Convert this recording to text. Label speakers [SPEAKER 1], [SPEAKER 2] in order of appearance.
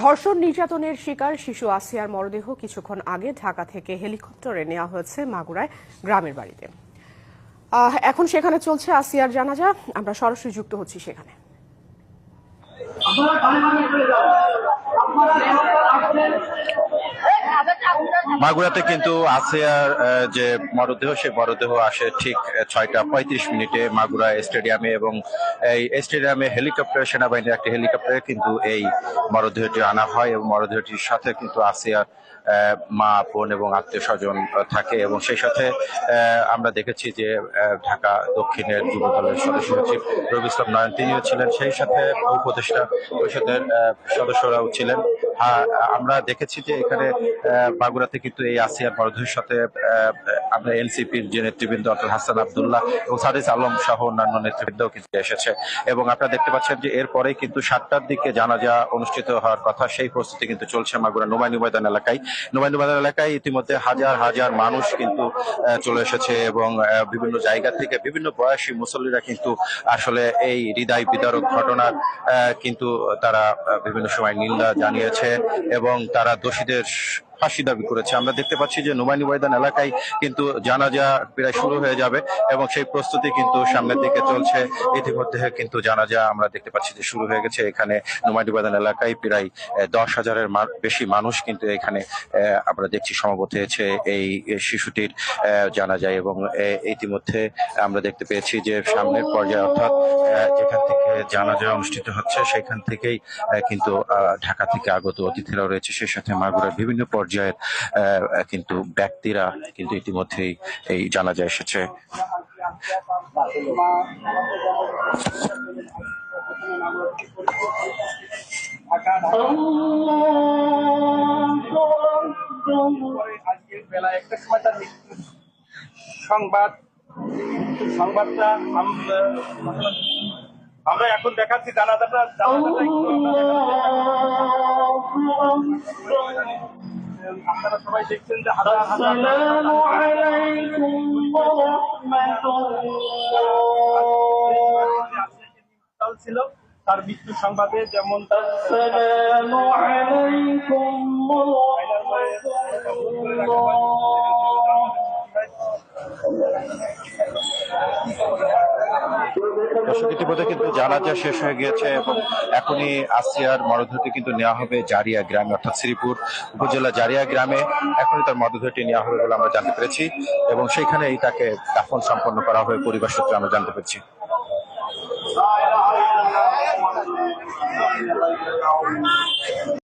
[SPEAKER 1] ধর্ষণ নির্যাতনের শিকার শিশু আসিয়ার মরদেহ কিছুক্ষণ আগে ঢাকা থেকে হেলিকপ্টারে নেওয়া হয়েছে মাগুরায় গ্রামের বাড়িতে। এখন সেখানে চলছে আসিয়ার জানাজা। আমরা সরাসরি যুক্ত হচ্ছি সেখানে।
[SPEAKER 2] মাগুরাতে কিন্তু আসিয়ার যে মরদেহ, সেই মরদেহ আসে ঠিক 6টা 35 মিনিটে মাগুরা স্টেডিয়ামে, এবং এই স্টেডিয়ামে হেলিকপ্টার, সেনাবাহিনীর একটি হেলিকপ্টারে কিন্তু এই মরদেহটি আনা হয় এবং মরদেহটির সাথে কিন্তু আসিয়ার মা, বোন এবং আত্মীয় স্বজন থাকে। এবং সেই সাথে আমরা দেখেছি যে ঢাকা দক্ষিণের যুব দলের সদস্য সচিব রবি ইসলাম নয়ন তিনিও ছিলেন, সেই সাথে উপদেষ্টা পরিষদের সদস্যরাও ছিলেন। আমরা দেখেছি যে এখানে মাগুরাতে কিন্তু এই আসিয়ার মরদেহের সাথে আমরা এনসিপির যে নেতৃবৃন্দ অর্থাৎ হাসান আব্দুল্লাহ এবং সাদিস আলম সহ অন্যান্য নেতৃবৃন্দও কিন্তু এসেছে। এবং আপনারা দেখতে পাচ্ছেন যে এরপরে কিন্তু 7টার দিকে জানাজা অনুষ্ঠিত হওয়ার কথা, সেই প্রস্তুতি কিন্তু চলছে মাগুরা নোমাইনি ময়দান এলাকায়। নোমাইনি ময়দান এলাকায় ইতিমধ্যে হাজার হাজার মানুষ কিন্তু চলে এসেছে, এবং বিভিন্ন জায়গা থেকে বিভিন্ন বয়সী মুসল্লিরা কিন্তু আসলে এই হৃদয় বিদারক ঘটনার কিন্তু তারা বিভিন্ন সময় নিন্দা জানিয়েছে এবং তারা দোষীদের ফাঁসি দাবি করেছে। আমরা দেখতে পাচ্ছি যে নোমাইনি ময়দান এলাকায় কিন্তু জানাজা প্রায় শুরু হয়ে যাবে এবং সেই প্রস্তুতি কিন্তু সামনের দিকে চলছে। ইতিমধ্যে কিন্তু জানাজা আমরা দেখতে পাচ্ছি যে শুরু হয়ে গেছে। এখানে নোমাইনি ময়দান এলাকায় প্রায় 10,000-এর বেশি মানুষ কিন্তু এখানে আমরা দেখছি সমবেত হয়েছে এই শিশুটির জানাজায়। এবং ইতিমধ্যে আমরা দেখতে পেয়েছি যে সামনের পর্যায়ে অর্থাৎ যেখান থেকে জানাজা অনুষ্ঠিত হচ্ছে সেখান থেকেই কিন্তু ঢাকা থেকে আগত অতিথিরাও রয়েছে, সেই সাথে মাগুরার বিভিন্ন পর্যায়ের কিন্তু ব্যক্তিরা কিন্তু ইতিমধ্যেই এই জানাজা এসেছে।
[SPEAKER 3] আজকের বেলা 1টার সময় তার সংবাদটা আমরা এখন দেখাচ্ছি। জানাজাটা আপনারা সবাই দেখছেন যে ছিল তার মৃত্যু সংবাদে, যেমন
[SPEAKER 2] ইতিমধ্যে কিন্তু জানাজা শেষ হয়ে গিয়েছে এবং এখনই আসিয়ার মরদেহটি কিন্তু নেওয়া হবে জারিয়া গ্রামে, অর্থাৎ শ্রীপুর উপজেলা জারিয়া গ্রামে এখনই তার মরদেহটি নেওয়া হবে বলে আমরা জানতে পেরেছি, এবং সেইখানেই তাকে দাফন সম্পন্ন করা হবে পরিবার সূত্রে আমরা জানতে পেরেছি।